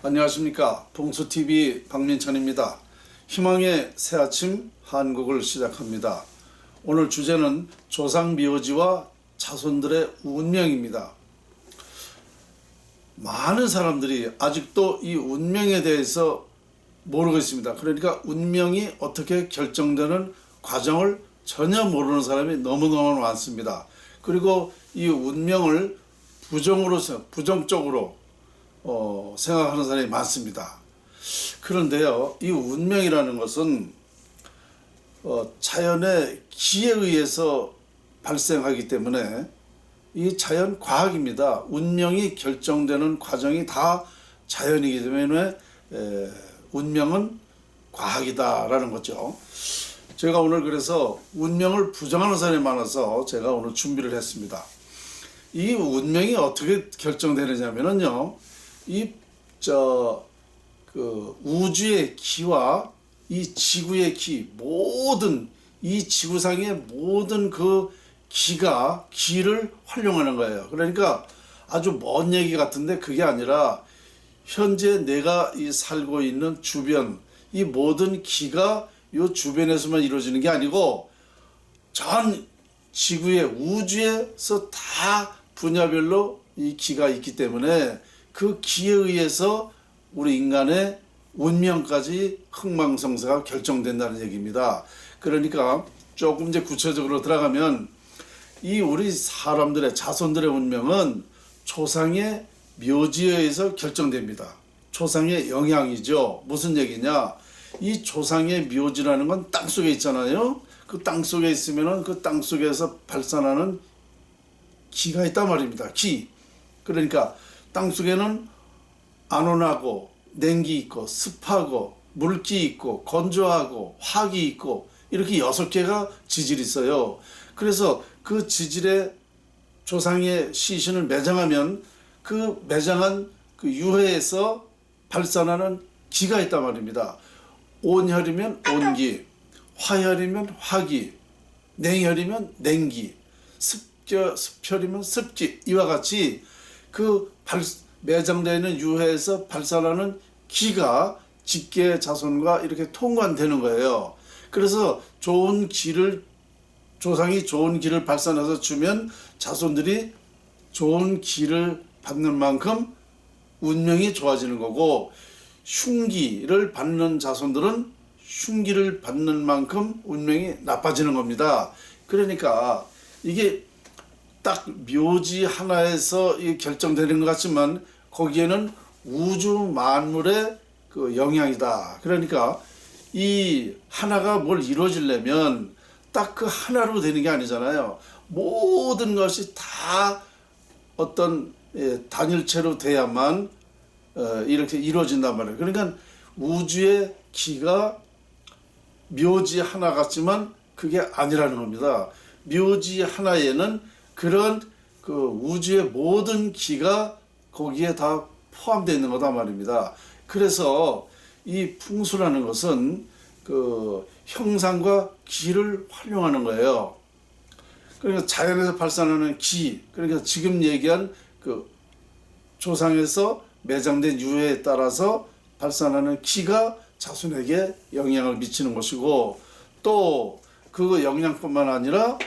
안녕하십니까. 봉수TV 박민천입니다. 희망의 새아침 한국을 시작합니다. 오늘 주제는 조상미오지와 자손들의 운명입니다. 많은 사람들이 아직도 이 운명에 대해서 모르고 있습니다. 그러니까 운명이 어떻게 결정되는 과정을 전혀 모르는 사람이 너무너무 많습니다. 그리고 이 운명을 부정적으로 생각하는 사람이 많습니다. 그런데요, 이 운명이라는 것은 자연의 기에 의해서 발생하기 때문에 이 자연 과학입니다. 운명이 결정되는 과정이 다 자연이기 때문에 운명은 과학이다라는 거죠. 제가 오늘 그래서 운명을 부정하는 사람이 많아서 제가 오늘 준비를 했습니다. 이 운명이 어떻게 결정되느냐면요, 우주의 기와 이 지구의 기, 모든 이 지구상의 모든 그 기를 활용하는 거예요. 그러니까 아주 먼 얘기 같은데 그게 아니라 현재 내가 살고 있는 주변, 이 모든 기가 이 주변에서만 이루어지는 게 아니고 전 지구의 우주에서 다 분야별로 이 기가 있기 때문에 그 기에 의해서 우리 인간의 운명까지 흥망성쇠가 결정된다는 얘기입니다. 그러니까 조금 이제 구체적으로 들어가면 이 우리 사람들의 자손들의 운명은 조상의 묘지에 의해서 결정됩니다. 조상의 영향이죠. 무슨 얘기냐? 이 조상의 묘지라는 건 땅속에 있잖아요. 그 땅속에 있으면은 그 땅속에서 발산하는 기가 있단 말입니다. 기. 그러니까 땅속에는 안온하고 냉기 있고 습하고 물기 있고 건조하고 화기 있고 이렇게 6개가 지질이 있어요. 그래서 그 지질에 조상의 시신을 매장하면 그 매장한 그 유해에서 발산하는 기가 있단 말입니다. 온혈이면 온기, 화혈이면 화기, 냉혈이면 냉기, 습혈이면 습기, 이와 같이 그 매장되어 있는 유해에서 발산하는 기가 직계 자손과 이렇게 통관되는 거예요. 그래서 조상이 좋은 기를 발산해서 주면 자손들이 좋은 기를 받는 만큼 운명이 좋아지는 거고, 흉기를 받는 자손들은 흉기를 받는 만큼 운명이 나빠지는 겁니다. 그러니까 이게 딱 묘지 하나에서 결정되는 것 같지만 거기에는 우주 만물의 그 영향이다. 그러니까 이 하나가 뭘 이루어지려면 딱 그 하나로 되는 게 아니잖아요. 모든 것이 다 어떤 단일체로 돼야만 이렇게 이루어진단 말이에요. 그러니까 우주의 기가 묘지 하나 같지만 그게 아니라는 겁니다. 묘지 하나에는 그런 그 우주의 모든 기가 거기에 다 포함되어 있는 거다 말입니다. 그래서 이 풍수라는 것은 그 형상과 기를 활용하는 거예요. 그러니까 자연에서 발산하는 기, 그러니까 지금 얘기한 그 조상에서 매장된 유해에 따라서 발산하는 기가 자손에게 영향을 미치는 것이고, 또 그 영향뿐만 아니라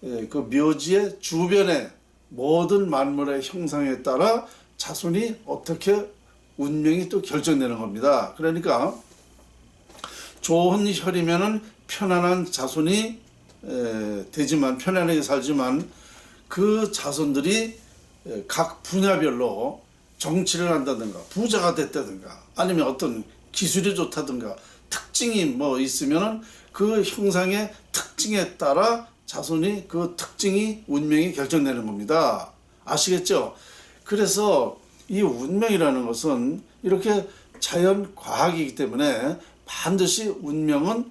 그 묘지의 주변의 모든 만물의 형상에 따라 자손이 어떻게 운명이 또 결정되는 겁니다. 그러니까 좋은 혈이면은 편안한 자손이 되지만, 편안하게 살지만 그 자손들이 각 분야별로 정치를 한다든가 부자가 됐다든가 아니면 어떤 기술이 좋다든가 특징이 뭐 있으면은 그 형상의 특징에 따라 자손이 그 특징이 운명이 결정되는 겁니다. 아시겠죠? 그래서 이 운명이라는 것은 이렇게 자연 과학이기 때문에 반드시 운명은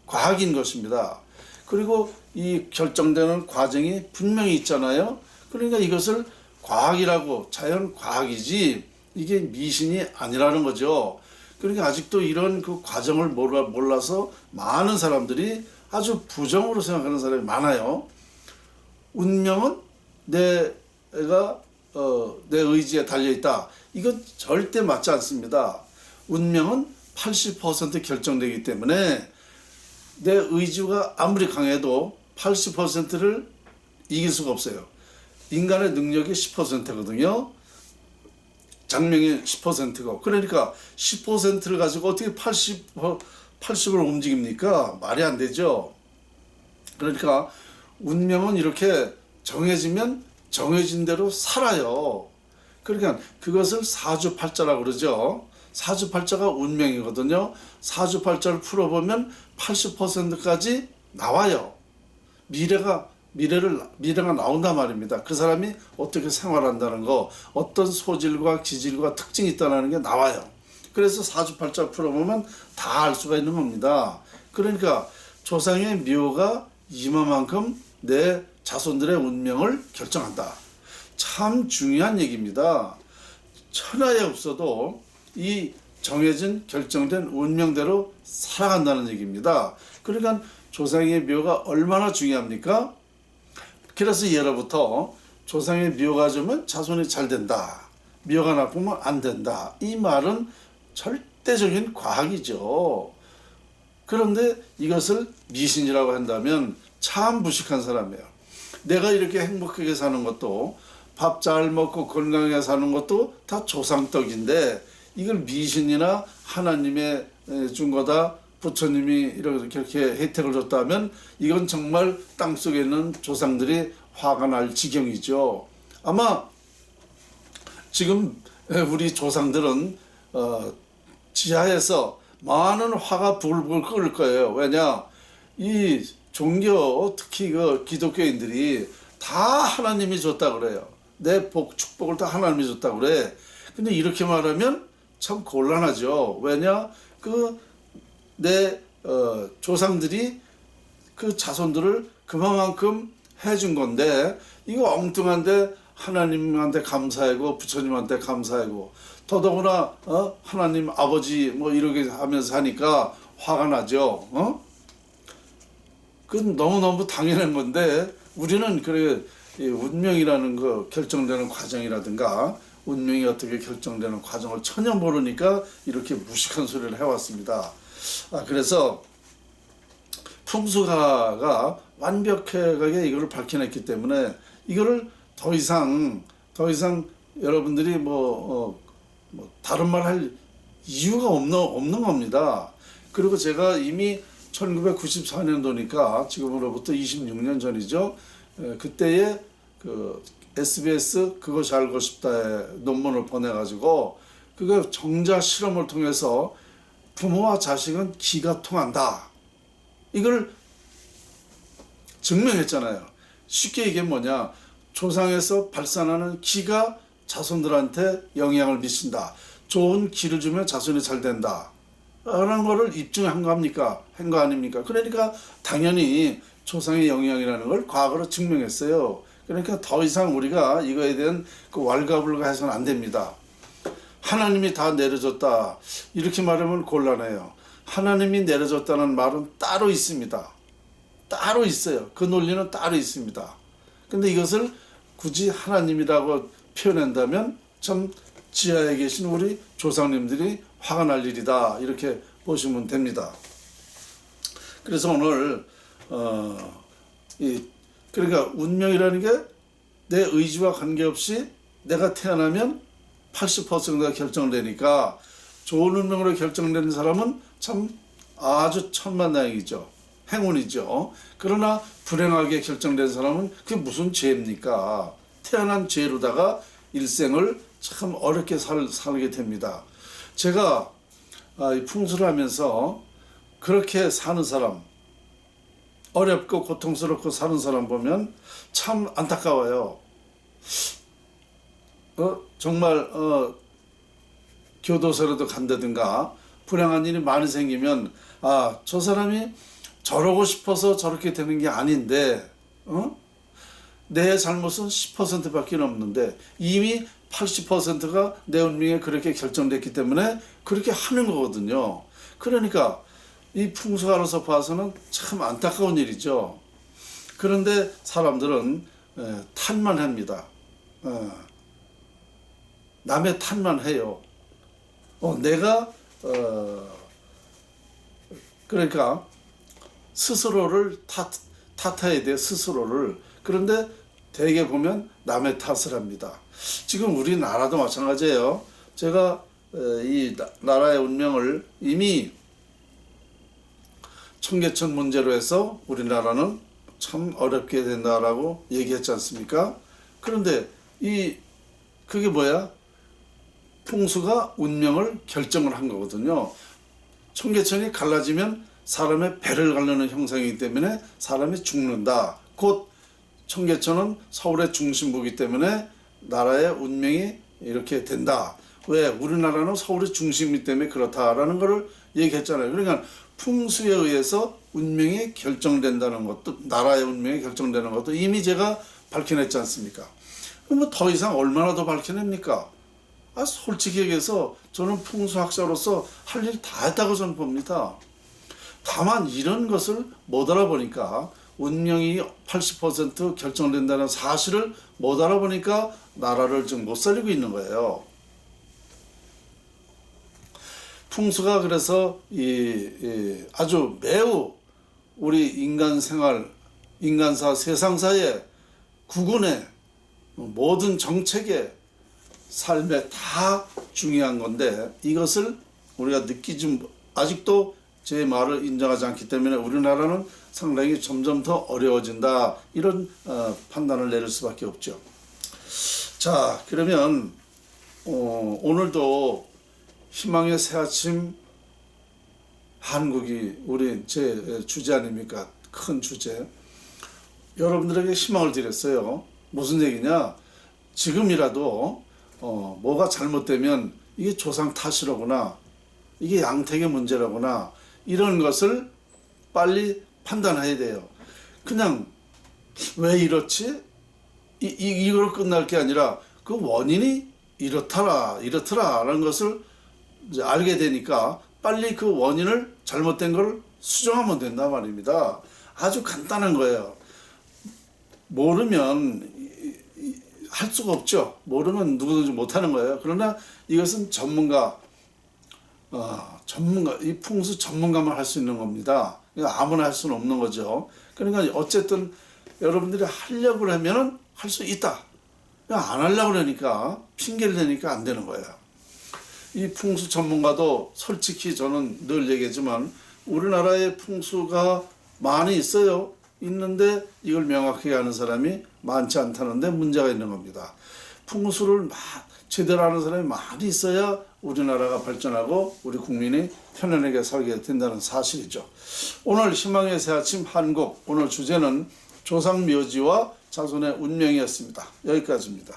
과학인 것입니다. 그리고 이 결정되는 과정이 분명히 있잖아요. 그러니까 이것을 과학이라고, 자연 과학이지 이게 미신이 아니라는 거죠. 그러니까 아직도 이런 그 과정을 몰라서 많은 사람들이 아주 부정으로 생각하는 사람이 많아요. 운명은 내가 내 의지에 달려있다. 이건 절대 맞지 않습니다. 운명은 80% 결정되기 때문에 내 의지가 아무리 강해도 80%를 이길 수가 없어요. 인간의 능력이 10%거든요. 장명이 10%고. 그러니까 10%를 가지고 어떻게 80을 움직입니까? 말이 안 되죠. 그러니까 운명은 이렇게 정해지면 정해진 대로 살아요. 그러니까 그것을 사주팔자라고 그러죠. 사주팔자가 운명이거든요. 사주팔자를 풀어보면 80%까지 나와요. 미래가 나온단 말입니다. 그 사람이 어떻게 생활한다는 거, 어떤 소질과 기질과 특징이 있다는 게 나와요. 그래서 사주팔자 풀어보면 다 알 수가 있는 겁니다. 그러니까 조상의 묘가 이만큼 내 자손들의 운명을 결정한다. 참 중요한 얘기입니다. 천하에 없어도 이 정해진 결정된 운명대로 살아간다는 얘기입니다. 그러니까 조상의 묘가 얼마나 중요합니까? 그래서 예로부터 조상의 묘가 좋으면 자손이 잘 된다. 묘가 나쁘면 안 된다. 이 말은 절대적인 과학이죠. 그런데 이것을 미신이라고 한다면 참 무식한 사람이에요. 내가 이렇게 행복하게 사는 것도, 밥 잘 먹고 건강하게 사는 것도 다 조상떡인데 이걸 미신이나 하나님의 준 거다, 부처님이 이렇게 혜택을 줬다면 이건 정말 땅속에 있는 조상들이 화가 날 지경이죠. 아마 지금 우리 조상들은 지하에서 많은 화가 불불 끓을 거예요. 왜냐? 이 종교, 특히 그 기독교인들이 다 하나님이 줬다 그래요. 내 축복을 다 하나님이 줬다 그래. 근데 이렇게 말하면 참 곤란하죠. 왜냐? 내 조상들이 그 자손들을 그만큼 해준 건데 이거 엉뚱한데 하나님한테 감사하고 부처님한테 감사하고 더더구나 하나님 아버지 뭐 이렇게 하면서 하니까 화가 나죠. 그건 너무너무 당연한 건데 우리는 그래 운명이라는 거 결정되는 과정이라든가 운명이 어떻게 결정되는 과정을 전혀 모르니까 이렇게 무식한 소리를 해왔습니다. 그래서 풍수가가 완벽하게 이거를 밝혀냈기 때문에 이거를 더 이상 여러분들이 다른 말 할 이유가 없는 겁니다. 그리고 제가 이미 1994년도니까 지금으로부터 26년 전이죠. 그때에 그 SBS 그것이 알고 싶다에 논문을 보내가지고 그거 정자 실험을 통해서 부모와 자식은 기가 통한다. 이걸 증명했잖아요. 쉽게 얘기하면 뭐냐. 조상에서 발산하는 기가 자손들한테 영향을 미친다. 좋은 기를 주면 자손이 잘 된다. 라는 거를 입증한 거 아닙니까? 한 거 아닙니까? 그러니까 당연히 조상의 영향이라는 걸 과거로 증명했어요. 그러니까 더 이상 우리가 이거에 대한 그 왈가불가해서는 안 됩니다. 하나님이 다 내려줬다. 이렇게 말하면 곤란해요. 하나님이 내려줬다는 말은 따로 있습니다. 따로 있어요. 그 논리는 따로 있습니다. 근데 이것을 굳이 하나님이라고 표현한다면 참 지하에 계신 우리 조상님들이 화가 날 일이다. 이렇게 보시면 됩니다. 그래서 오늘 그러니까 운명이라는 게 내 의지와 관계없이 내가 태어나면 80%가 결정되니까 좋은 운명으로 결정되는 사람은 참 아주 천만다행이죠. 행운이죠. 그러나 불행하게 결정된 사람은 그게 무슨 죄입니까? 태어난 죄로다가 일생을 참 어렵게 살게 됩니다. 제가 풍수를 하면서 그렇게 사는 사람, 어렵고 고통스럽고 사는 사람 보면 참 안타까워요. 정말 교도소라도 간다든가 불행한 일이 많이 생기면 저 사람이 저러고 싶어서 저렇게 되는 게 아닌데 내 잘못은 10%밖에 없는데 이미 80%가 내 운명에 그렇게 결정됐기 때문에 그렇게 하는 거거든요. 그러니까 이 풍수가로서 봐서는 참 안타까운 일이죠. 그런데 사람들은 탈만 합니다. 남의 탓만 해요. 내가 그러니까 스스로를 탓해야 돼, 스스로를. 그런데 대개 보면 남의 탓을 합니다. 지금 우리나라도 마찬가지예요. 제가 이 나라의 운명을 이미 청계천 문제로 해서 우리나라는 참 어렵게 된다라고 얘기했지 않습니까? 그런데 그게 뭐야? 풍수가 운명을 결정을 한 거거든요. 청계천이 갈라지면 사람의 배를 가르는 형상이기 때문에 사람이 죽는다. 곧 청계천은 서울의 중심부이기 때문에 나라의 운명이 이렇게 된다. 왜? 우리나라는 서울의 중심이기 때문에 그렇다라는 것을 얘기했잖아요. 그러니까 풍수에 의해서 운명이 결정된다는 것도, 나라의 운명이 결정되는 것도 이미 제가 밝혀냈지 않습니까? 그럼 더 이상 얼마나 더 밝혀냅니까? 솔직히 얘기해서 저는 풍수학자로서 할 일 다 했다고 저는 봅니다. 다만 이런 것을 못 알아보니까, 운명이 80% 결정된다는 사실을 못 알아보니까 나라를 지금 못 살리고 있는 거예요. 풍수가 그래서 아주 매우 우리 인간 생활, 인간사, 세상사의 구근에, 모든 정책에, 삶에 다 중요한 건데, 이것을 우리가 아직도 제 말을 인정하지 않기 때문에 우리나라는 상당히 점점 더 어려워진다, 이런 판단을 내릴 수밖에 없죠. 자, 그러면 오늘도 희망의 새아침 한국이 우리 제 주제 아닙니까? 큰 주제. 여러분들에게 희망을 드렸어요. 무슨 얘기냐? 지금이라도 뭐가 잘못되면 이게 조상 탓이라구나, 이게 양택의 문제라구나, 이런 것을 빨리 판단해야 돼요. 그냥 왜 이렇지? 이걸 끝날 게 아니라 그 원인이 이렇더라라는 것을 이제 알게 되니까 빨리 그 원인을, 잘못된 걸 수정하면 된단 말입니다. 아주 간단한 거예요. 모르면 할 수가 없죠. 모르면 누구든지 못하는 거예요. 그러나 이것은 이 풍수 전문가만 할 수 있는 겁니다. 아무나 할 수는 없는 거죠. 그러니까 어쨌든 여러분들이 하려고 하면은 할 수 있다. 안 하려고 그러니까, 핑계를 대니까 안 되는 거예요. 이 풍수 전문가도 솔직히 저는 늘 얘기하지만 우리나라에 풍수가 많이 있어요. 있는데 이걸 명확하게 아는 사람이 많지 않다는데 문제가 있는 겁니다. 풍수를 제대로 아는 사람이 많이 있어야 우리나라가 발전하고 우리 국민이 편안하게 살게 된다는 사실이죠. 오늘 희망의 새아침 한국, 오늘 주제는 조상묘지와 자손의 운명이었습니다. 여기까지입니다.